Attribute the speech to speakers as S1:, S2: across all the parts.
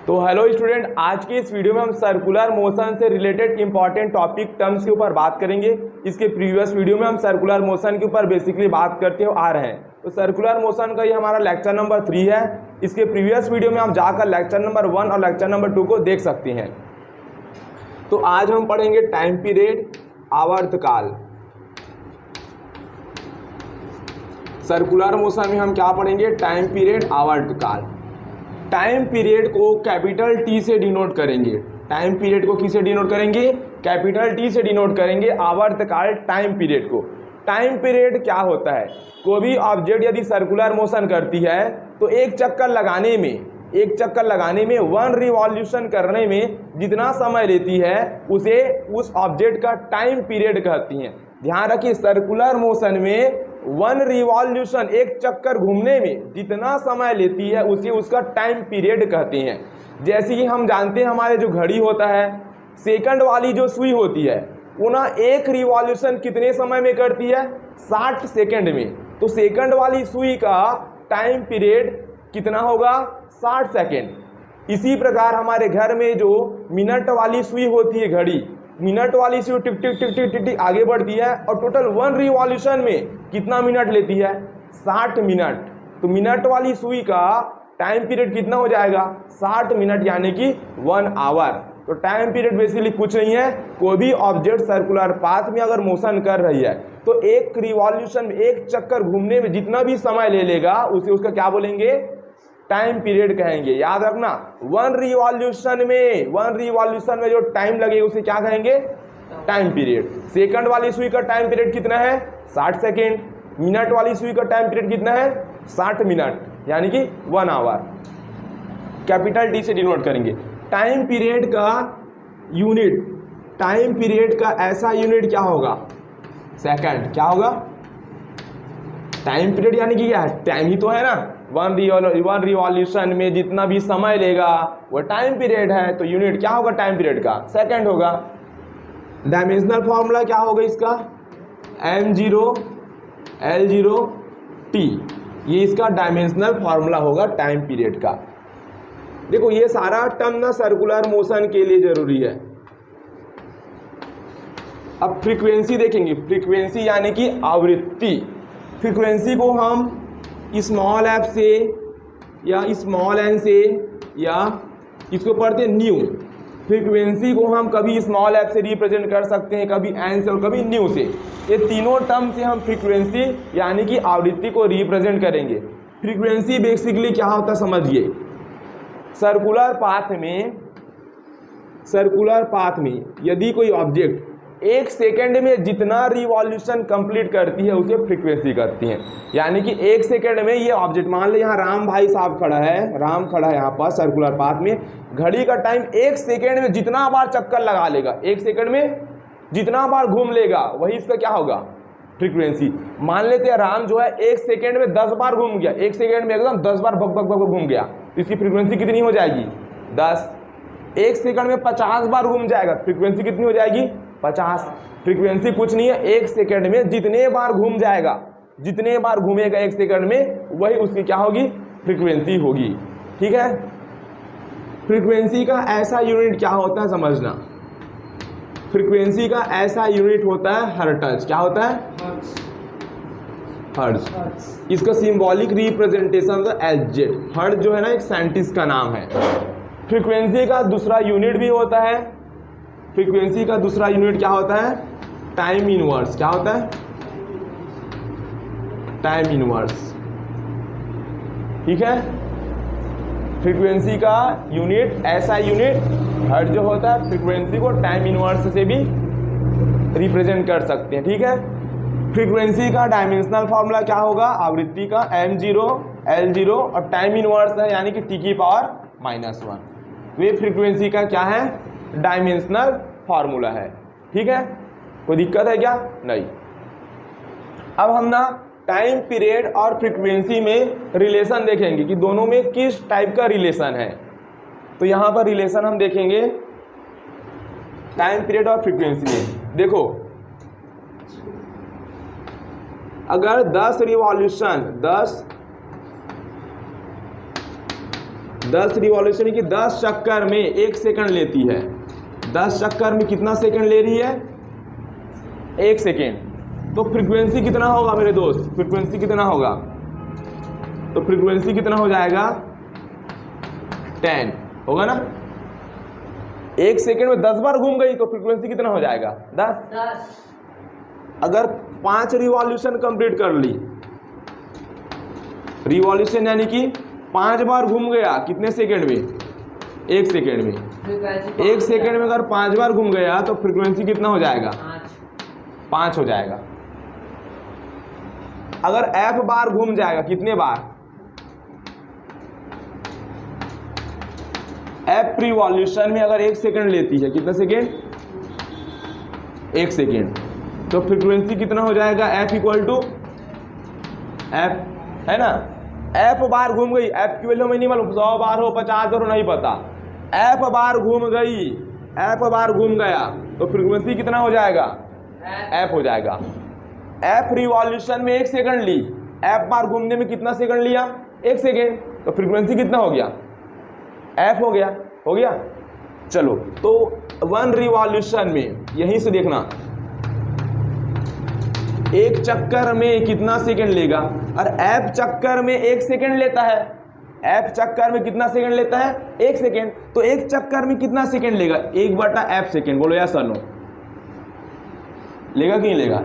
S1: तो hello student, आज की इस वीडियो में हम सर्कुलर मोशन से रिलेटेड इंपॉर्टेंट टॉपिक टर्म्स के ऊपर बात करेंगे। इसके प्रीवियस वीडियो में हम सर्कुलर मोशन के ऊपर बेसिकली बात करते आ रहे हैं। तो सर्कुलर मोशन का ये हमारा लेक्चर नंबर 3 है। इसके प्रीवियस वीडियो में आप जाकर लेक्चर नंबर 1 और लेक्चर नंबर 2 को देख सकते हैं। तो आज हम पढ़ेंगे टाइम पीरियड, आवर्तकाल। सर्कुलर मोशन में हम क्या पढ़ेंगे? टाइम पीरियड, आवर्तकाल। टाइम पीरियड को कैपिटल टी से डिनोट करेंगे। टाइम पीरियड को किससे डिनोट करेंगे? कैपिटल टी से डिनोट करेंगे आवर्तकाल टाइम पीरियड को। टाइम पीरियड क्या होता है? कोई भी ऑब्जेक्ट यदि सर्कुलर मोशन करती है तो एक चक्कर लगाने में 1 रिवॉल्यूशन करने में जितना समय लेती है उसे उस ऑब्जेक्ट का टाइम पीरियड कहती हैं। ध्यान रखिए, सर्कुलर मोशन में 1 रिवॉल्यूशन, एक चक्कर घूमने में जितना समय लेती है उसे उसका टाइम पीरियड कहते हैं। जैसे कि हम जानते हैं हमारे जो घड़ी होता है, सेकंड वाली जो सुई होती है वो ना एक रिवॉल्यूशन कितने समय में करती है? 60 सेकंड में। तो सेकंड वाली सुई का टाइम पीरियड कितना होगा? 60 सेकंड। इसी प्रकार हमारे घर में जो मिनट वाली सुई होती है घड़ी, मिनट वाली सुई टिक टिक टिक टिक टिक टिक आगे बढ़ती है और टोटल 1 रिवॉल्यूशन में कितना मिनट लेती है? 60 मिनट। तो मिनट वाली सुई का टाइम पीरियड कितना हो जाएगा? 60 मिनट, यानी कि 1 आवर। तो टाइम पीरियड बेसिकली कुछ नहीं है, कोई भी ऑब्जेक्ट सर्कुलर पाथ में अगर मोशन कर रही है तो एक रिवॉल्यूशन में, एक चक्कर घूमने में जितना भी समय ले लेगा उसे उसका क्या बोलेंगे? टाइम पीरियड कहेंगे। याद रखना, 1 रिवॉल्यूशन में जो टाइम लगेगा उसे क्या कहेंगे? Time period. सेकंड वाली सुई का टाइम पीरियड कितना है? 60 सेकेंड। मिनट वाली सुई का टाइम पीरियड कितना है? 60 मिनट, यानी कि 1 आवर। कैपिटल टी से डिनोट करेंगे। टाइम पीरियड का यूनिट, टाइम पीरियड का ऐसा यूनिट क्या होगा? सेकंड। क्या होगा? टाइम पीरियड यानी कि क्या है? टाइम ही तो है ना। 1 रिवॉल्यूशन में जितना भी समय लेगा वो टाइम पीरियड है। तो यूनिट क्या होगा टाइम पीरियड का? सेकंड होगा। डायमेंशनल फॉर्मूला क्या होगा इसका? m0 L0 t। ये इसका डायमेंशनल फॉर्मूला होगा टाइम पीरियड का। देखो, ये सारा टर्म ना सर्कुलर मोशन के लिए जरूरी है। अब फ्रीक्वेंसी देखेंगे। फ्रीक्वेंसी यानी कि आवृत्ति। फ्रीक्वेंसी को हम स्मॉल f से या स्मॉल n से, या इसको पढ़ते हैं न्यू। फ्रीक्वेंसी को हम कभी स्मॉल f से रिप्रेजेंट कर सकते हैं, कभी n से और कभी न्यू से। ये तीनों टर्म से हम फ्रीक्वेंसी यानी कि आवृत्ति को रिप्रेजेंट करेंगे। फ्रीक्वेंसी बेसिकली क्या होता है समझिए। सर्कुलर पाथ में यदि कोई ऑब्जेक्ट एक सेकेंड में जितना रिवॉल्यूशन कंप्लीट करती है उसे फ्रीक्वेंसी कहती हैं। यानी कि एक सेकेंड में ये ऑब्जेक्ट, मान लो यहाँ राम भाई साहब खड़ा है, राम खड़ा है यहाँ पर सर्कुलर पाथ में, घड़ी का टाइम एक सेकेंड में जितना बार चक्कर लगा लेगा, एक सेकेंड में जितना बार घूम लेगा, वही इसका क्या होगा? फ्रीक्वेंसी। मान लेते हैं राम जो है एक सेकेंड में 10 बार घूम गया, एक सेकेंड में एकदम 10 बार भग भग भग घूम गया, तो इसकी फ्रीक्वेंसी कितनी हो जाएगी? 10। एक सेकंड में 50 बार घूम जाएगा, फ्रीक्वेंसी कितनी हो जाएगी? 50। फ्रीक्वेंसी कुछ नहीं है, एक सेकंड में जितने बार घूम जाएगा, जितने बार घूमेगा एक सेकंड में, वही उसकी क्या होगी? फ्रीक्वेंसी होगी। ठीक है। फ्रीक्वेंसी का ऐसा यूनिट क्या होता है समझना। फ्रीक्वेंसी का ऐसा यूनिट होता है हर्ट्ज। क्या होता है? हर्ट्ज। इसका सिंबॉलिक रिप्रेजेंटेशन Hz। हर्ट्ज जो है ना एक साइंटिस्ट का नाम है। फ्रीक्वेंसी का दूसरा यूनिट भी होता है। फ्रीक्वेंसी का दूसरा यूनिट क्या होता है? Time inverse. क्या होता है? Time inverse. ठीक है। फ्रीक्वेंसी का यूनिट, ऐसा यूनिट हर्ट्ज जो होता है, फ्रीक्वेंसी को टाइम इनवर्स से भी रिप्रेजेंट कर सकते हैं। ठीक है। फ्रीक्वेंसी का डायमेंशनल फॉर्मूला क्या होगा? आवृत्ति का m0 L0 और टाइम इनवर्स है यानी कि t⁻⁻1। वे फ्रीक्वेंसी का क्या है? डायमेंशनल फॉर्मूला है। ठीक है। कोई दिक्कत है क्या? नहीं। अब हम ना टाइम पीरियड और फ्रीक्वेंसी में रिलेशन देखेंगे कि दोनों में किस टाइप का रिलेशन है। तो यहाँ पर रिलेशन हम देखेंगे टाइम पीरियड और फ्रीक्वेंसी में। देखो, अगर 10 10 रिवॉल्यूशन की 10 चक्कर में 1 सेकंड लेती है। 10 चक्कर में कितना सेकंड ले रही है? 1 सेकंड। तो फ्रीक्वेंसी कितना होगा मेरे दोस्त? फ्रीक्वेंसी कितना होगा? तो फ्रीक्वेंसी कितना हो जाएगा? 10 होगा ना। 1 सेकंड में 10 बार घूम गई तो फ्रीक्वेंसी कितना हो जाएगा? 10। अगर 5 रिवॉल्यूशन कंप्लीट कर ली, रिवॉल्यूशन यानी कि 5 बार घूम गया, कितने सेकंड में? 1 सेकंड में। 1 सेकंड में अगर 5 बार घूम गया तो फ्रीक्वेंसी कितना हो जाएगा? 5 हो जाएगा। अगर f बार घूम जाएगा, कितने बार? f रिवॉल्यूशन में अगर 1 सेकंड लेती है, कितना सेकंड? 1 सेकंड। तो फ्रीक्वेंसी कितना हो जाएगा? f इक्वल टू f, है ना। f बार घूम गई, f की वैल्यू हमें नहीं मालूम, 100 बार हो 50 बार हो नहीं पता। f बार घूम गई, f बार घूम गया तो फ्रीक्वेंसी कितना हो जाएगा? f हो जाएगा। f रिवॉल्यूशन में 1 सेकंड ली, f बार घूमने में कितना सेकंड लिया? 1 सेकंड। तो फ्रीक्वेंसी कितना हो गया? f हो गया। हो गया। चलो, तो 1 रिवॉल्यूशन में, यहीं से देखना, 1 चक्कर में कितना सेकंड लेगा? और f चक्कर में 1 सेकंड लेता है। f चक्कर में कितना सेकंड लेता है? 1 सेकंड। तो 1 चक्कर में कितना सेकंड लेगा? 1/f second. बोलो यस और नो, लेगा कि नहीं लेगा?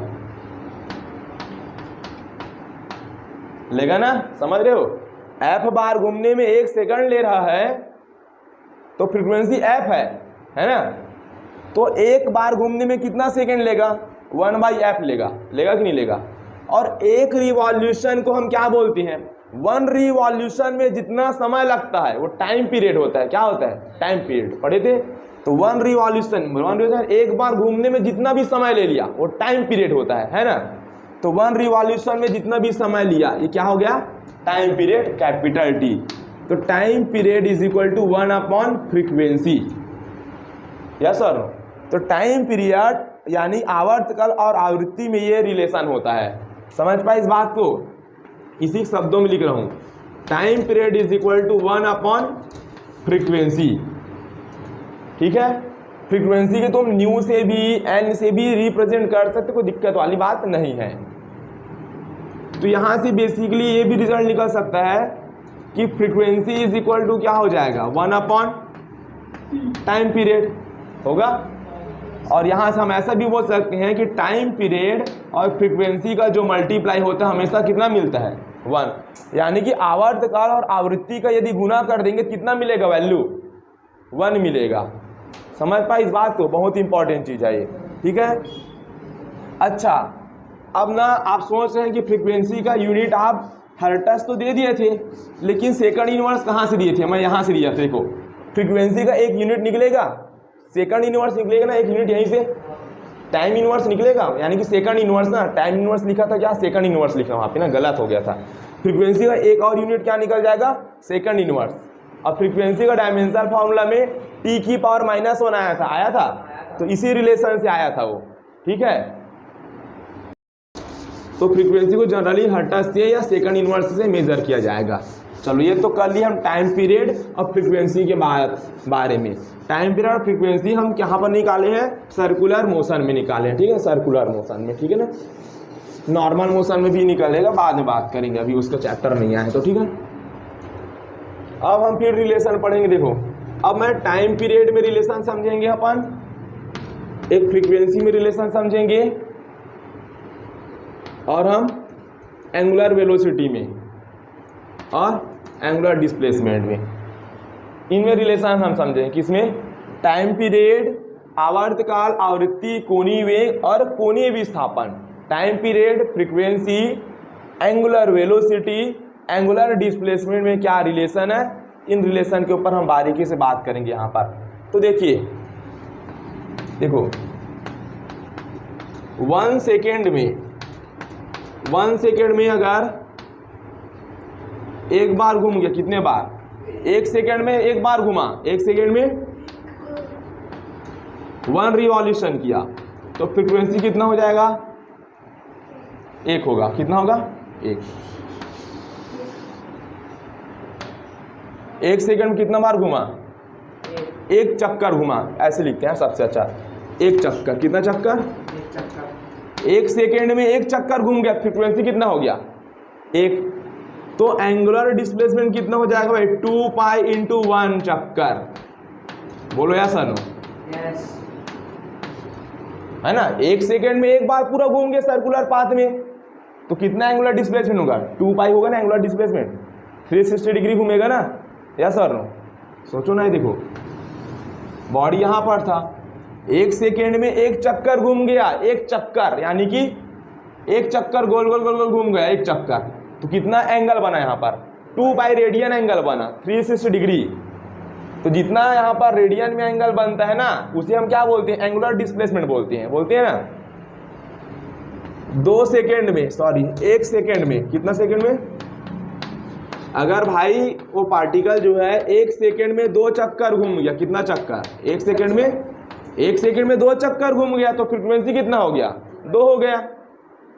S1: लेगा ना, समझ रहे हो। f बार घूमने में 1 सेकंड ले रहा है तो फ्रीक्वेंसी f है ना। तो 1 बार घूमने में कितना सेकंड लेगा? 1/f लेगा। लेगा कि नहीं लेगा? और 1 रिवॉल्यूशन को हम क्या बोलते हैं? 1 रिवॉल्यूशन में जितना समय लगता है वो टाइम पीरियड होता है। क्या होता है? Time period. पढ़े थे। तो 1 रिवॉल्यूशन 1 बार घूमने में जितना भी समय ले लिया वो टाइम पीरियड होता है ना। तो 1 रिवॉल्यूशन में जितना भी समय लिया ये क्या हो गया? Time period, capital T। तो time period is equal to 1 frequency. Yes sir. तो टाइम पीरियड यानी आवर्तकाल और आवृत्ति में ये रिलेशन होता है। समझ पाए इस बात को? इसी शब्दों में लिख रहा हूं, time period is equal to 1 frequency. ठीक है। फ्रीक्वेंसी के तुम न्यू से भी एन से भी रिप्रेजेंट कर सकते, कोई दिक्कत वाली बात नहीं है। तो यहां से बेसिकली ये भी रिजल्ट निकल सकता है कि फ्रीक्वेंसी इज इक्वल टू क्या हो जाएगा? 1 टाइम पीरियड होगा। और यहाँ से हम ऐसा भी बोल सकते हैं कि टाइम पीरियड और फ्रीक्वेंसी का जो मल्टीप्लाई होता है हमेशा कितना मिलता है? 1। यानी कि आवर्तकाल और आवृत्ति का यदि गुना कर देंगे कितना मिलेगा? वैल्यू 1 मिलेगा। समझ पाए इस बात को? बहुत इंपॉर्टेंट चीज़ है ये। ठीक है। अच्छा, अब ना आप सोच रहे हैं कि फ्रीक्वेंसी का यूनिट आप हर्ट्ज तो दे दिए थे, लेकिन सेकंड इनवर्स कहाँ से दिए थे? मैं यहाँ से दिया। देखो, फ्रीक्वेंसी का एक यूनिट निकलेगा, सेकंड इनवर्स निकलेगा ना, एक यूनिट यहीं से टाइम इनवर्स निकलेगा। यानी कि सेकंड इनवर्स ना, टाइम इनवर्स लिखा था क्या? सेकंड इनवर्स लिखा वहाँ पे ना, गलत हो गया था। फ्रीक्वेंसी का एक और यूनिट क्या निकल जाएगा? Second inverse. अब फ्रीक्वेंसी का डायमेंशनल फार्मूला में t⁻⁻1 आया था, तो इसी रिलेशन से आया था वो। ठीक है। तो फ्रीक्वेंसी को जनरली हर्ट्ज से या सेकंड इनवर्स से मेजर किया जाएगा। चलो, ये तो कर लिया हम टाइम पीरियड और फ्रीक्वेंसी के बारे में। टाइम पीरियड और फ्रीक्वेंसी हम कहाँ पर निकाले हैं? सर्कुलर मोशन में निकाले हैं। ठीक है, सर्कुलर मोशन में। ठीक है ना। नॉर्मल मोशन में भी निकलेगा, बाद में बात करेंगे, अभी उसका चैप्टर नहीं आया। तो ठीक है, अब हम फिर रिलेशन पढ़ेंगे। देखो, अब मैं टाइम पीरियड में रिलेशन समझेंगे अपन, एक फ्रीक्वेंसी में रिलेशन समझेंगे, और हम एंगुलर वेलोसिटी में और एंगुलर डिस्प्लेसमेंट में, इनमें रिलेशन हम समझेंगे। किसमें? टाइम पीरियड, आवर्तकाल, आवृत्ति, कोणीय वेग और कोणीय विस्थापन। Time period, frequency, angular velocity, angular displacement में क्या रिलेशन है, इन रिलेशन के ऊपर हम बारीकी से बात करेंगे यहाँ पर। तो देखिए, देखो 1 सेकेंड में अगर एक बार घूम गया, कितने बार? 1 सेकेंड में एक बार घुमा, 1 सेकेंड में 1 रिवॉल्यूशन किया, तो फ्रीक्वेंसी कितना हो जाएगा? 1 होगा। कितना होगा? 1। 1 सेकंड में कितना बार घुमा? एक चक्कर घुमा, ऐसे लिखते हैं सबसे अच्छा, एक चक्कर। कितना चक्कर? 1 सेकेंड में 1 चक्कर घूम गया, फ्रीक्वेंसी कितना हो गया? 1। तो एंगुलर डिस्प्लेसमेंट कितना हो जाएगा भाई? 2 पाई इंटू 1 चक्कर। बोलो या सनो?
S2: यस।
S1: है ना, 1 सेकेंड में एक बार पूरा घूम गया सर्कुलर पाथ में, तो कितना एंगुलर डिस्प्लेसमेंट होगा? 2 पाई होगा ना एंगुलर डिस्प्लेसमेंट, 360 डिग्री घूमेगा ना, या सर नो? सोचो ना, देखो बॉडी यहां पर था, 1 सेकेंड में 1 चक्कर घूम गया, 1 चक्कर यानी कि 1 चक्कर गोल गोल गोल गोल घूम गया, 1 चक्कर। तो कितना एंगल बना यहाँ पर? 2 पाई रेडियन एंगल बना, 360 डिग्री। तो जितना यहाँ पर रेडियन में एंगल बनता है ना, उसे हम क्या बोलते हैं? एंगुलर डिस्प्लेसमेंट बोलते हैं, बोलते हैं ना। 2 सेकेंड में, सॉरी 1 सेकेंड में, कितना सेकेंड में? अगर भाई वो पार्टिकल जो है 1 सेकेंड में 2 चक्कर घूम गया, कितना चक्कर? 1 सेकेंड में 1 सेकेंड में 2 चक्कर घूम गया, तो फ्रीक्वेंसी कितना हो गया? 2 हो गया।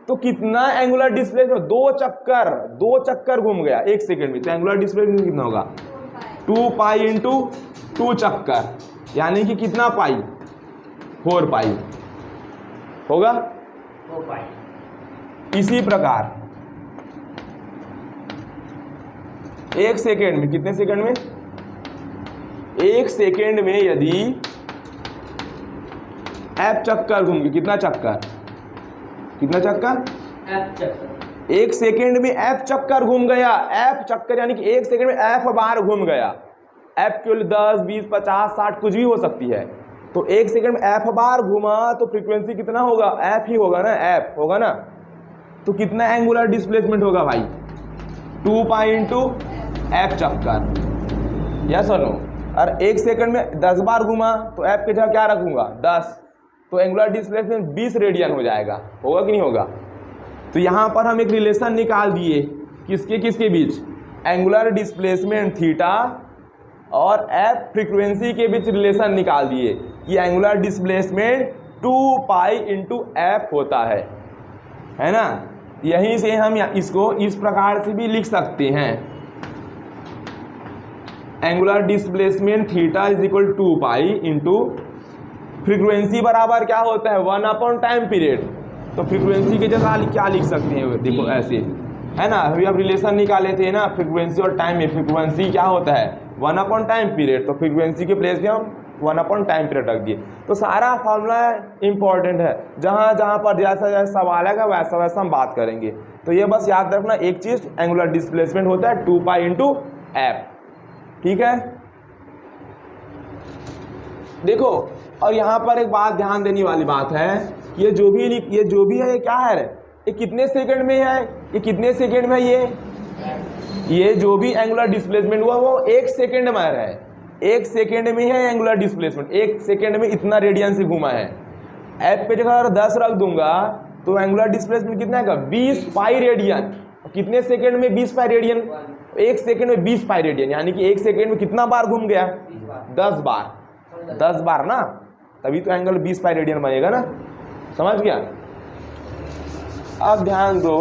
S1: तो कितना एंगुलर डिस्प्लेसमेंट? 2 चक्कर घूम गया 1 सेकेंड में, तो एंगुलर डिस्प्लेसमेंट कितना होगा? 2 पाई इंटू 2 चक्कर, यानी कि कितना पाई? 4 पाई होगा।
S2: 4 पाई।
S1: इसी प्रकार 1 सेकेंड में, कितने सेकेंड में? 1 सेकेंड में यदि f चक्कर घूम गया, कितना चक्कर? कितना चक्कर?
S2: f चक्कर।
S1: 1 सेकेंड में f चक्कर घूम गया, f चक्कर यानी कि 1 सेकेंड में f बार घूम गया। f केवल 10, 20, 50, 60 कुछ भी हो सकती है। तो 1 सेकेंड में f बार घुमा, तो फ्रीक्वेंसी कितना होगा? f ही होगा ना, f होगा ना। तो कितना एंगुलर डिस्प्लेसमेंट होगा भाई? 2 पाई इंटू f चक्कर, यस और नो। और 1 सेकंड में 10 बार घुमा, तो f के जगह क्या रखूंगा? 10। तो एंगुलर डिस्प्लेसमेंट 20 रेडियन हो जाएगा, होगा कि नहीं होगा? तो यहाँ पर हम एक रिलेशन निकाल दिए, किसके किसके बीच? एंगुलर डिस्प्लेसमेंट थीटा और f फ्रीक्वेंसी के बीच रिलेशन निकाल दिए कि angular displacement 2 pi into f होता है ना। यहीं से हम इसको इस प्रकार से भी लिख सकते हैं, angular displacement theta is equal 2 pi into frequency बराबर क्या होता है? 1 अपॉन टाइम पीरियड। तो फ्रीक्वेंसी के जगह क्या लिख सकते हैं? देखो ऐसे, है ना, अभी अब रिलेशन निकाले थे ना फ्रीक्वेंसी और टाइम में। फ्रीक्वेंसी क्या होता है? 1 अपॉन टाइम पीरियड। तो फ्रीक्वेंसी के प्लेस में हम 1 अपॉन टाइम पीरियड रख दिए। तो सारा फॉर्मूला इंपॉर्टेंट है, जहाँ जहाँ पर जैसा जैसा सवाल आएगा वैसा वैसा हम बात करेंगे। तो ये बस याद रखना एक चीज़, एंगुलर डिस्प्लेसमेंट होता है 2 पाई इंटू एफ, ठीक है। देखो, और यहाँ पर एक बात ध्यान देने वाली बात है, ये जो भी है ये क्या है? ये कितने सेकंड में है? ये कितने सेकंड में? ये जो भी एंगुलर डिस्प्लेसमेंट हुआ वो 1 सेकंड में है। 1 सेकंड में है एंगुलर डिस्प्लेसमेंट, 1 सेकंड में इतना रेडियन से घुमा है। एफ पे जगह अगर 10 रख दूंगा तो एंगुलर डिस्प्लेसमेंट कितना है? 20 पाई रेडियन। कितने सेकंड में 20 पाई रेडियन? 1 सेकंड में 20 पाई रेडियन, यानी कि 1 सेकंड में कितना बार घूम गया? 10 बार। 10 बार ना, तभी तो एंगल 20 पाई रेडियन बनेगा ना, समझ गया। अब ध्यान दो,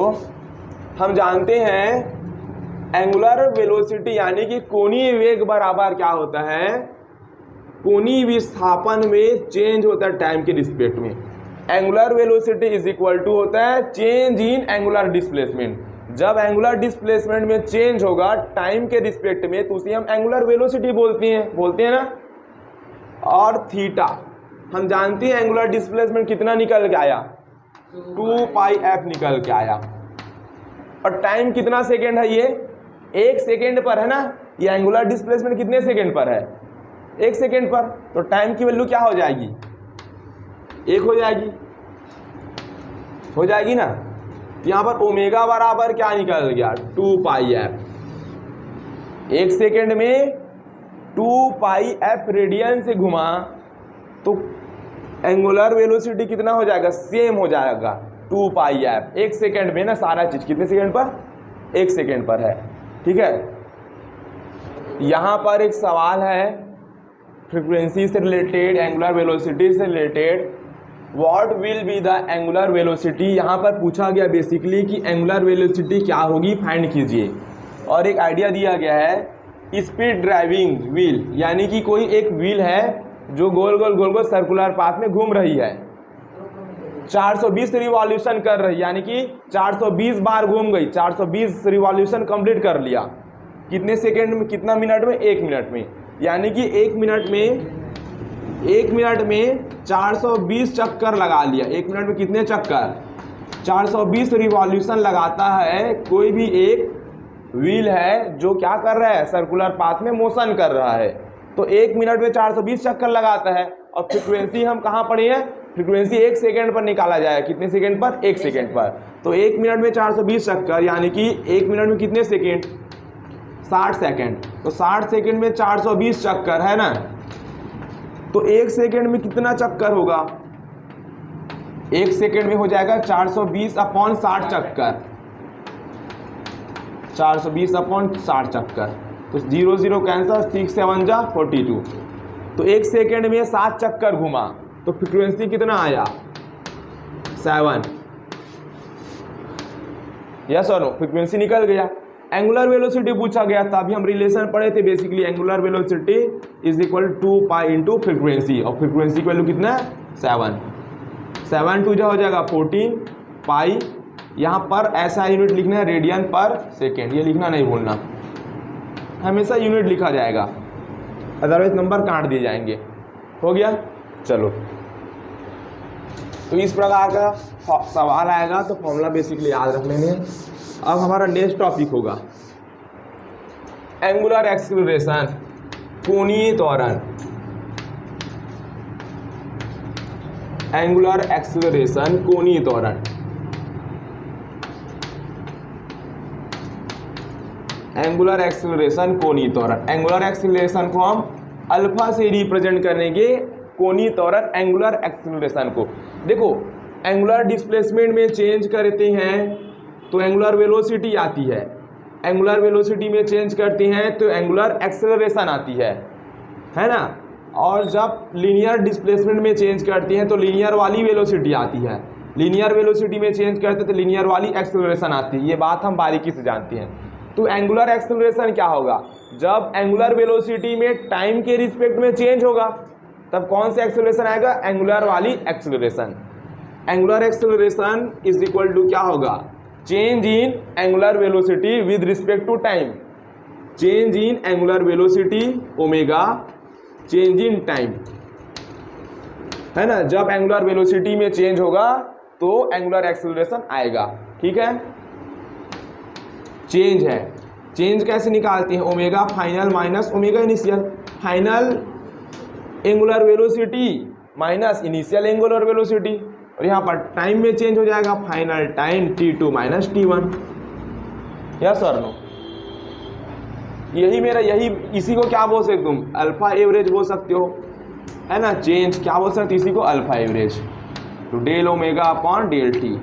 S1: हम जानते हैं एंगुलर वेलोसिटी यानी कि कोणीय वेग बराबर क्या होता है? कोणीय विस्थापन में चेंज होता है टाइम के रिस्पेक्ट में। Angular velocity is equal to होता है चेंज इन एंगुलर डिस्प्लेसमेंट। जब एंगुलर डिस्प्लेसमेंट में चेंज होगा टाइम के रिस्पेक्ट में तो उसे हम एंगुलर वेलोसिटी बोलते हैं ना। और थीटा हम जानते हैं एंगुलर डिस्प्लेसमेंट कितना निकल के आया? 2 पाई एफ निकल के आया। और टाइम कितना सेकेंड है? ये 1 सेकेंड पर है ना। ये एंगुलर डिस्प्लेसमेंट कितने सेकेंड पर है? 1 सेकेंड पर। तो टाइम की वैल्यू क्या हो जाएगी? 1 हो जाएगी ना। यहाँ पर ओमेगा बराबर क्या निकल गया? 2 पाई एफ। 1 सेकेंड में 2 पाई एफ रेडियन से घुमा तो एंगुलर वेलोसिटी कितना हो जाएगा? सेम हो जाएगा 2 पाई एफ। 1 सेकेंड में ना सारा चीज कितने सेकेंड पर? 1 सेकेंड पर है, ठीक है। यहाँ पर एक सवाल है फ्रीक्वेंसी से रिलेटेड, एंगुलर वेलोसिटी से related, what will be the angular velocity. यहाँ पर पूछा गया बेसिकली कि एंगुलर वेलोसिटी क्या होगी, फाइंड कीजिए। और एक आइडिया दिया गया है स्पीड ड्राइविंग व्हील, यानी कि कोई एक व्हील है जो गोल गोल गोल गोल सर्कुलर पाथ में घूम रही है, 420 रिवॉल्यूशन कर रही, यानी कि 420 बार घूम गई, 420 रिवॉल्यूशन कंप्लीट कर लिया। कितने सेकेंड में, कितना मिनट में? 1 मिनट में। यानी कि 1 मिनट में 420 चक्कर लगा लिया। 1 मिनट में कितने चक्कर? 420 रिवॉल्यूशन लगाता है कोई भी एक व्हील है जो क्या कर रहा है? सर्कुलर पाथ में मोशन कर रहा है। तो 1 मिनट में 420 चक्कर लगाता है। और फ्रीक्वेंसी हम कहाँ पढ़े हैं? फ्रीक्वेंसी 1 सेकेंड पर निकाला जाएगा। कितने सेकेंड पर? 1 सेकेंड पर। तो 1 मिनट में 420 चक्कर, यानी कि 1 मिनट में कितने सेकेंड? 60 सेकेंड। तो 60 सेकेंड में 420 चक्कर है ना, तो 1 सेकेंड में कितना चक्कर होगा? 1 सेकेंड में हो जाएगा 420/60 चक्कर, 420/60 चक्कर। तो 0 0 कैंसर, 6 7 जा 42। तो 1 सेकेंड में 7 चक्कर घुमा, तो फ्रीक्वेंसी कितना आया? 7। यस और नो? फ्रीक्वेंसी निकल गया। एंगुलर वेलोसिटी पूछा गया था, अभी हम रिलेशन पढ़े थे basically. Angular velocity is equal 2 pi into frequency, और फ्रीक्वेंसी की वैल्यू कितना है? 7। 7 2 जा हो जाएगा 14 पाई। यहाँ पर ऐसा यूनिट लिखना है, रेडियन पर सेकेंड, ये लिखना नहीं भूलना, हमेशा यूनिट लिखा जाएगा, अदरवाइज नंबर काट दिए जाएंगे। हो गया? चलो, तो इस प्रकार का सवाल आएगा तो फॉर्मूला बेसिकली याद रख लेने। अब हमारा नेक्स्ट टॉपिक होगा एंगुलर एक्सीलरेशन, कोणीय त्वरण। एंगुलर एक्सीलरेशन, कोणीय त्वरण। एंगुलर एक्सीलरेशन, कोणीय त्वरण। एंगुलर एक्सीलरेशन को हम अल्फा से रिप्रेजेंट करेंगे, कोणीय त्वरण एंगुलर एक्सीलरेशन को। देखो, एंगुलर डिस्प्लेसमेंट में चेंज करते हैं तो एंगुलर वेलोसिटी आती है, एंगुलर वेलोसिटी में चेंज करते हैं तो एंगुलर एक्सीलरेशन आती है ना। और जब लीनियर डिस्प्लेसमेंट में चेंज करते हैं तो लीनियर वाली वेलोसिटी आती है, लीनियर वेलोसिटी में चेंज करते हैं तो लीनियर वाली एक्सीलरेशन आती है। ये बात हम बारीकी से जानते हैं। तो एंगुलर एक्सीलरेशन क्या होगा? जब एंगुलर वेलोसिटी में टाइम के रिस्पेक्ट में चेंज होगा तब कौन सा एक्सीलरेशन आएगा? एंगुलर वाली acceleration. Angular acceleration is equal to क्या होगा? Change in angular velocity with respect to time. Change in angular velocity omega change in time, है ना। जब एंगुलर वेलोसिटी में चेंज होगा तो एंगुलर एक्सीलरेशन आएगा। ठीक है, चेंज है। चेंज कैसे निकालते हैं? Omega final minus omega initial. Final angular velocity minus initial angular velocity, और यहाँ पर टाइम में चेंज हो जाएगा, final time t2 minus t1। Yes और नो? यही इसी को क्या बोल सकते तुम? अल्फा एवरेज बोल सकते हो, है ना। चेंज क्या बोल सकते इसी को? Alpha average. तो del omega upon del T,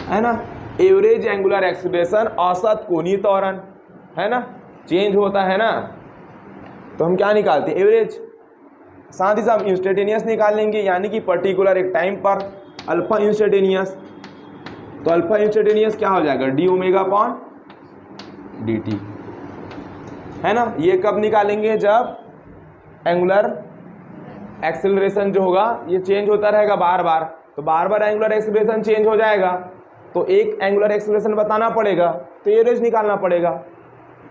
S1: है ना। एवरेज एंगुलर एक्सीलरेशन, औसत कोणीय त्वरण, है ना। चेंज होता है ना, तो हम क्या निकालते हैं? एवरेज। साथ ही साथ इंस्टेंटेनियस निकाल लेंगे, यानी कि पर्टिकुलर एक टाइम पर अल्फा इंस्टेंटेनियस। तो अल्फा इंस्टेंटेनियस क्या हो जाएगा? D omega upon D T, है ना। ये कब निकालेंगे? जब एंगुलर एक्सीलरेशन जो होगा ये चेंज होता रहेगा बार बार, तो बार बार एंगुलर एक्सीलरेशन चेंज हो जाएगा, तो एक एंगुलर एक्सीलरेशन बताना पड़ेगा, तो एवरेज निकालना पड़ेगा।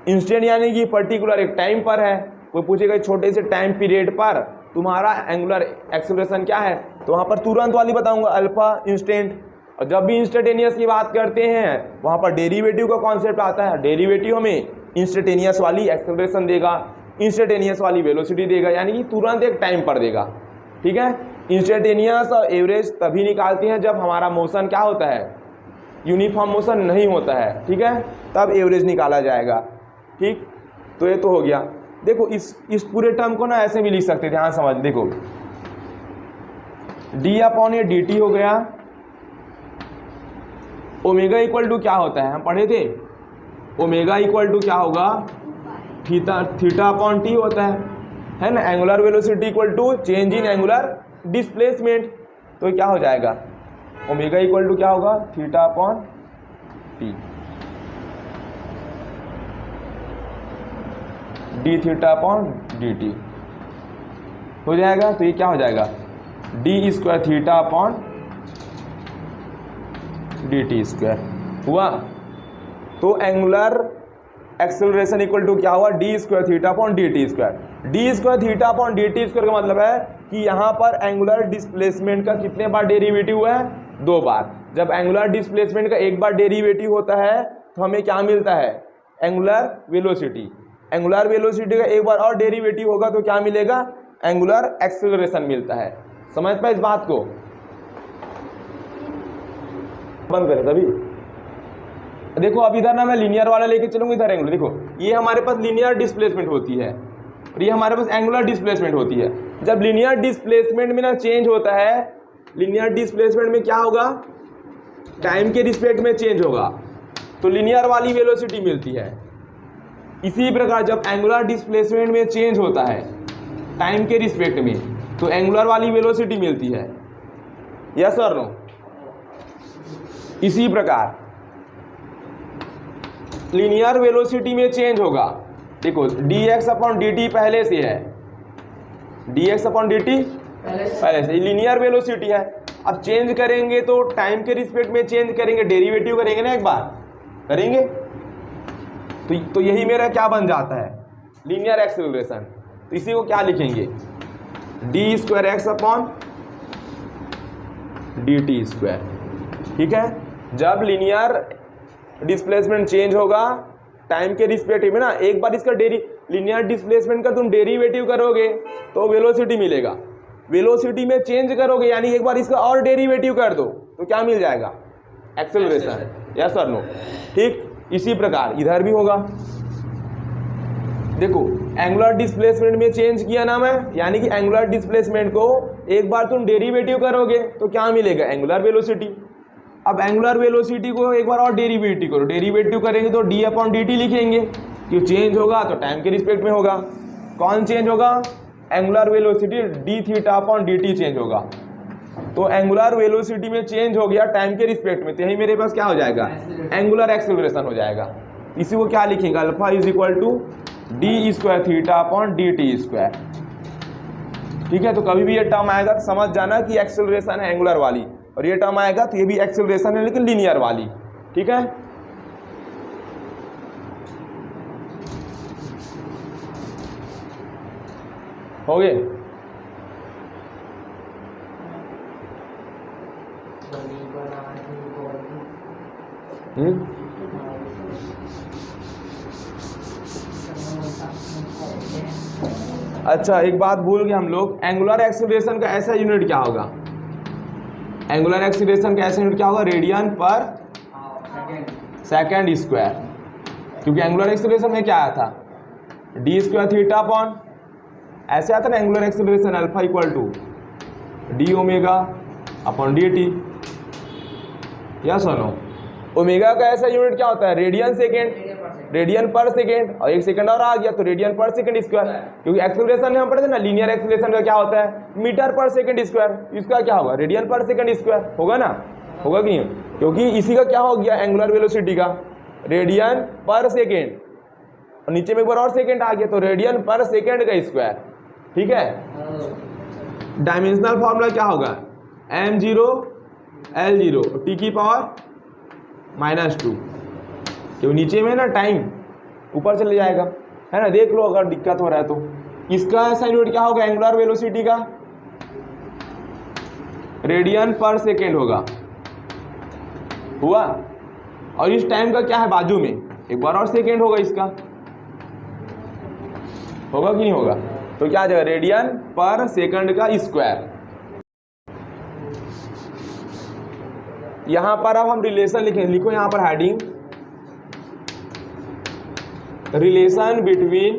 S1: इंस्टेंट यानी कि पर्टिकुलर एक टाइम पर है। कोई पूछेगा छोटे से टाइम पीरियड पर तुम्हारा एंगुलर एक्सीलरेशन क्या है, तो वहाँ पर तुरंत वाली बताऊंगा, अल्फा इंस्टेंट। और जब भी इंस्टेंटेनियस की बात करते हैं वहाँ पर डेरिवेटिव का कॉन्सेप्ट आता है। डेरिवेटिव हमें इंस्टेंटेनियस वाली एक्सीलरेशन देगा, इंस्टेंटेनियस वाली वेलोसिटी देगा, यानी कि तुरंत एक टाइम पर देगा। ठीक है, इंस्टेंटेनियस और एवरेज तभी निकालते हैं जब हमारा मोशन क्या होता है? यूनिफॉर्म मोशन नहीं होता है। ठीक है, तब एवरेज निकाला जाएगा। ठीक, तो ये तो हो गया। देखो इस पूरे टर्म को ना ऐसे भी लिख सकते थे, हाँ समझ। देखो D upon A D T हो गया। ओमेगा इक्वल टू क्या होता है? हम पढ़े थे, ओमेगा इक्वल टू क्या होगा? थीटा अपॉन टी होता है ना। Angular velocity equal to change in angular displacement. तो क्या हो जाएगा? ओमेगा इक्वल टू क्या होगा? Theta upon T. D theta upon D T हो जाएगा। तो ये क्या हो जाएगा, D square theta upon D T square हुआ। तो एंगुलर एक्सेलरेशन इक्वल टू क्या हुआ, D square theta upon D T square. D square theta upon D T square का मतलब है कि यहाँ पर एंगुलर डिस्प्लेसमेंट का कितने बार डेरिवेटिव हुआ है, 2 बार। जब एंगुलर डिस्प्लेसमेंट का 1 बार डेरिवेटिव होता है तो हमें क्या मिलता है, एंगुलर वेलोसिटी। एंगुलर वेलोसिटी का 1 बार और डेरिवेटिव होगा तो क्या मिलेगा, एंगुलर एक्सेलरेशन मिलता है। समझ पाए इस बात को, बंद करें तभी। देखो अब इधर ना मैं लीनियर वाला लेके चलूंगा, इधर एंगुलर। देखो ये हमारे पास लीनियर डिस्प्लेसमेंट होती है और ये हमारे पास एंगुलर डिस्प्लेसमेंट होती है। जब लीनियर डिस्प्लेसमेंट में ना चेंज होता है, लीनियर डिस्प्लेसमेंट में क्या होगा, टाइम के रिस्पेक्ट में चेंज होगा तो लीनियर वाली वेलोसिटी मिलती है। इसी प्रकार जब एंगुलर डिस्प्लेसमेंट में चेंज होता है टाइम के रिस्पेक्ट में तो एंगुलर वाली वेलोसिटी मिलती है। यस और नो। इसी प्रकार लीनियर वेलोसिटी में चेंज होगा। देखो dx अपॉन dt पहले से है, dx अपॉन dt पहले से लीनियर वेलोसिटी है। अब चेंज करेंगे तो टाइम के रिस्पेक्ट में चेंज करेंगे, डेरिवेटिव करेंगे ना, एक बार करेंगे तो यही मेरा क्या बन जाता है, लीनियर एक्सेलरेशन। तो इसी को क्या लिखेंगे, D square x upon D T square. ठीक है, जब लीनियर डिस्प्लेसमेंट चेंज होगा टाइम के रिस्पेक्टिव में ना, एक बार इसका लीनियर डिस्प्लेसमेंट का तुम डेरिवेटिव करोगे तो वेलोसिटी मिलेगा। वेलोसिटी में चेंज करोगे यानी एक बार इसका और डेरिवेटिव कर दो तो क्या मिल जाएगा, एक्सेलरेशन। यस और नो। ठीक इसी प्रकार इधर भी होगा। देखो एंगुलर डिस्प्लेसमेंट में चेंज किया ना मैं, यानी कि एंगुलर डिस्प्लेसमेंट को एक बार तुम डेरिवेटिव करोगे तो क्या मिलेगा, एंगुलर वेलोसिटी। अब एंगुलर वेलोसिटी को एक बार और डेरिवेटिव करो, डेरिवेटिव करेंगे तो डी अपॉन डी टी लिखेंगे कि चेंज होगा तो टाइम के रिस्पेक्ट में होगा। कौन चेंज होगा, angular velocity D theta upon D T change होगा। तो एंगुलर वेलोसिटी में चेंज हो गया टाइम के रिस्पेक्ट में, तो यही मेरे पास क्या हो जाएगा, एंगुलर एक्सेलरेशन हो जाएगा। इसी को क्या लिखेंगे, alpha is equal to D square theta upon D T square. ठीक है, तो कभी भी ये टर्म आएगा तो समझ जाना कि एक्सेलरेशन है एंगुलर वाली, और ये टर्म आएगा तो ये भी एक्सेलरेशन है लेकिन लीनियर वाली। ठीक है, हो गए। अच्छा एक बात भूल गए हम लोग, एंगुलर एक्सेलरेशन का ऐसा यूनिट क्या होगा, एंगुलर एक्सेलरेशन का ऐसा यूनिट क्या होगा, रेडियन पर सेकेंड स्क्वायर। क्योंकि एंगुलर एक्सेलरेशन में क्या आया था, डी स्क्वायर थीटा अपॉन, ऐसे आता ना angular acceleration alpha equal to D omega upon D T. या सुनो, ओमेगा का ऐसा यूनिट क्या होता है, radian second, radian per second, और एक सेकंड और आ गया तो रेडियन पर सेकंड स्क्वायर। क्योंकि एक्सेलरेशन में हम पढ़े थे ना, लीनियर एक्सेलरेशन का क्या होता है, मीटर पर सेकंड स्क्वायर, इसका क्या होगा, रेडियन पर सेकंड स्क्वायर होगा ना, होगा कि नहीं, क्योंकि इसी का क्या हो गया एंगुलर वेलोसिटी का, रेडियन पर सेकेंड, और नीचे में एक बार और सेकेंड आ गया तो रेडियन पर सेकेंड का स्क्वायर। ठीक है, डायमेंशनल फॉर्मूला क्या होगा, m0 L0 t की पावर -2, क्यों नीचे में ना टाइम ऊपर चले जाएगा, है ना, देख लो अगर दिक्कत हो रहा है तो। इसका ऐसा यूनिट क्या होगा, एंगुलर वेलोसिटी का रेडियन पर सेकेंड होगा, हुआ। और इस टाइम का क्या है बाजू में, एक बार और सेकेंड होगा, इसका होगा कि नहीं होगा, तो क्या आ जाएगा, रेडियन पर सेकंड का स्क्वायर। यहां पर अब हम रिलेशन लिखें, लिखो यहां पर heading, relation between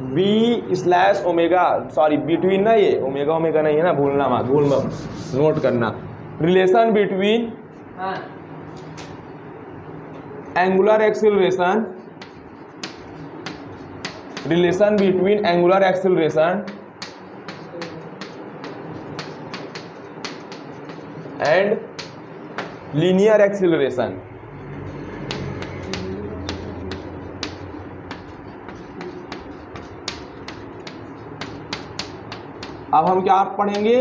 S1: v slash omega, sorry between ना, ये ओमेगा ओमेगा नहीं है ना, भूलना मत, भूल मत, नोट करना, relation between angular acceleration, relation between angular acceleration and linear acceleration. अब हम क्या पढ़ेंगे,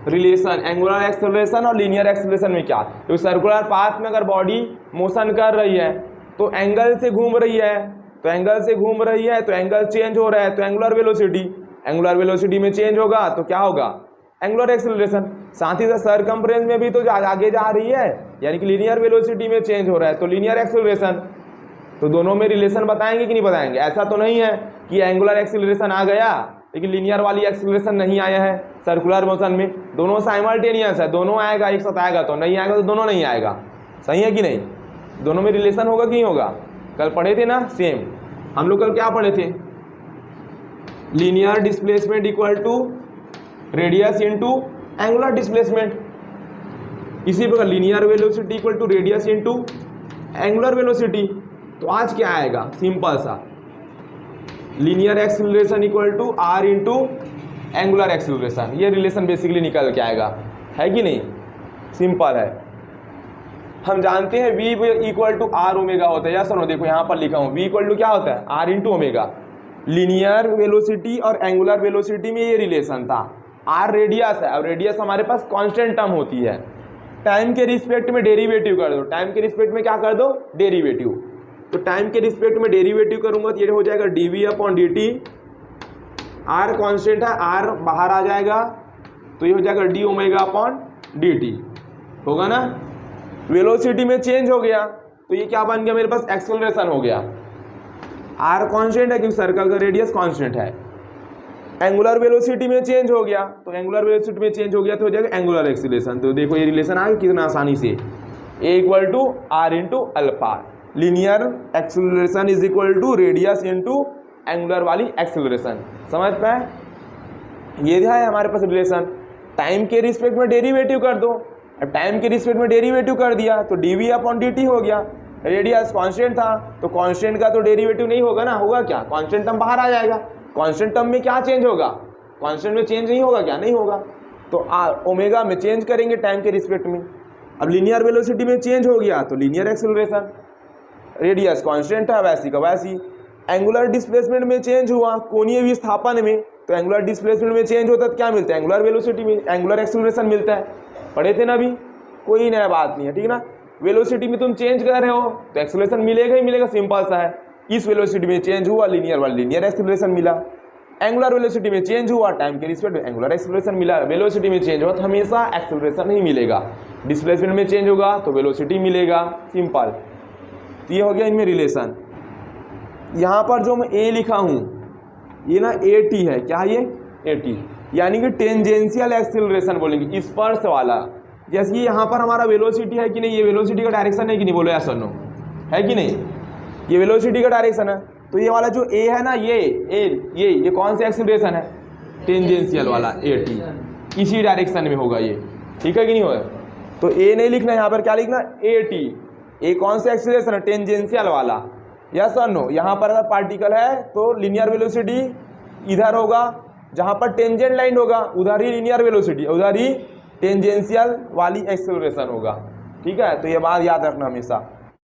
S1: रिलेशन एंगुलर एक्सेलरेशन और लीनियर एक्सेलरेशन में क्या। तो सर्कुलर पाथ में अगर बॉडी मोशन कर रही है तो एंगल से घूम रही है, तो एंगल से घूम रही है तो एंगल चेंज हो रहा है, तो एंगुलर वेलोसिटी में चेंज होगा तो क्या होगा, एंगुलर एक्सेलरेशन। साथ ही साथ सरकम्फ्रेंस में भी तो आगे जा रही है, यानी कि लीनियर वेलोसिटी में चेंज हो रहा है तो लीनियर एक्सेलरेशन। तो दोनों में रिलेशन बताएंगे कि नहीं बताएंगे। ऐसा तो नहीं है कि एंगुलर एक्सेलरेशन आ गया लेकिन लीनियर वाली एक्सेलरेशन नहीं आया है सर्कुलर मोशन में, दोनों साइमल्टेनियस है, दोनों आएगा एक साथ आएगा तो नहीं आएगा तो दोनों नहीं आएगा। सही है कि नहीं, दोनों में रिलेशन होगा कि नहीं होगा। कल पढ़े थे ना सेम, हम लोग कल क्या पढ़े थे, linear displacement equal to radius into angular displacement. इसी प्रकार linear velocity equal to radius into angular velocity. तो आज क्या आएगा, सिंपल सा, linear acceleration equal to R into angular acceleration. ये रिलेशन बेसिकली निकल के आएगा, है कि नहीं, सिंपल है। हम जानते हैं v equal to R omega होता है, या सुनो देखो यहाँ पर लिखा हूँ v इक्वल टू क्या होता है, R into omega. Linear velocity और एंगुलर वेलोसिटी में ये रिलेशन था, आर रेडियस है, अब रेडियस हमारे पास कांस्टेंट टर्म होती है, टाइम के रिस्पेक्ट में डेरिवेटिव कर दो, टाइम के रिस्पेक्ट में क्या कर दो, डेरिवेटिव। तो टाइम के रिस्पेक्ट में डेरिवेटिव करूंगा तो ये हो जाएगा dv upon dt, R constant है, आर बाहर आ जाएगा तो ये हो जाएगा d ओमेगा अपॉन dt, होगा ना। वेलोसिटी में चेंज हो गया तो ये क्या बन गया, मेरे पास एक्सेलरेशन हो गया, आर कांस्टेंट है क्योंकि सर्कल का रेडियस कांस्टेंट है। एंगुलर वेलोसिटी में चेंज हो गया तो एंगुलर वेलोसिटी में चेंज हो गया तो हो जाएगा एंगुलर एक्सेलरेशन। तो देखो ये रिलेशन आ गया कितना आसानी से, a equal to R into alpha, linear acceleration is equal to radius into angular वाली एक्सेलरेशन। समझ पाए, ये है हमारे पास रिलेशन। टाइम के रिस्पेक्ट में डेरिवेटिव कर दो, अब टाइम के रिस्पेक्ट में डेरिवेटिव कर दिया तो dv अपॉन dt हो गया, रेडियस कांस्टेंट था तो कांस्टेंट का तो डेरिवेटिव नहीं होगा ना, होगा क्या, कांस्टेंट टर्म बाहर आ जाएगा। कांस्टेंट टर्म में क्या चेंज होगा, कांस्टेंट में चेंज नहीं होगा क्या, नहीं होगा। तो ओमेगा में चेंज करेंगे टाइम के रिस्पेक्ट में। अब लीनियर वेलोसिटी में चेंज हो गया तो लीनियर एक्सेलरेशन, रेडियस कांस्टेंट है वैसी का वैसी। एंगुलर डिस्प्लेसमेंट में चेंज हुआ कोणीय विस्थापन में, तो एंगुलर डिस्प्लेसमेंट में चेंज होता है तो क्या मिलता है, एंगुलर वेलोसिटी में एंगुलर एक्सेलरेशन मिलता है। पढ़े थे ना अभी, कोई नया बात नहीं है, ठीक ना। वेलोसिटी में तुम चेंज कर रहे हो तो एक्सेलरेशन मिलेगा ही मिलेगा, सिंपल सा है। इस वेलोसिटी में चेंज हुआ लीनियर वाला लीनियर एक्सेलरेशन मिला, एंगुलर वेलोसिटी में चेंज हुआ टाइम के रिस्पेक्ट में एंगुलर एक्सेलरेशन मिला। वेलोसिटी में चेंज हुआ तो हमेशा एक्सेलरेशन नहीं मिलेगा, डिस्प्लेसमेंट में चेंज होगा तो वेलोसिटी मिलेगा, सिंपल। तो ये हो गया इनमें रिलेशन। यहाँ पर जो मैं ए लिखा हूँ ये ना ए टी है, क्या ये ए टी, यानी कि टेंजेंशियल एक्सेलरेशन बोलेंगे, स्पर्श वाला। जैसे कि यहाँ पर हमारा वेलोसिटी है कि नहीं, ये वेलोसिटी का डायरेक्शन है कि नहीं, बोलो ऐसा नो, है कि नहीं, ये वेलोसिटी का डायरेक्शन है। तो ये वाला जो ए है ना, ये कौन सा एक्सेलरेशन है, टेंजेंशियल वाला ए टी, इसी डायरेक्शन में होगा ये, ठीक है कि नहीं होगा। तो ए नहीं लिखना, यहाँ पर क्या लिखना, ए टी। ए कौन सा एक्सेलरेशन है, टेंजेंशियल वाला, यस और नो। यहाँ पर अगर पार्टिकल है तो लीनियर वेलोसिटी इधर होगा, जहाँ पर टेंजेंट लाइन होगा उधर ही लीनियर वेलोसिटी, उधर ही टेंजेंशियल वाली एक्सेलरेशन होगा, ठीक है। तो ये बात याद रखना हमेशा।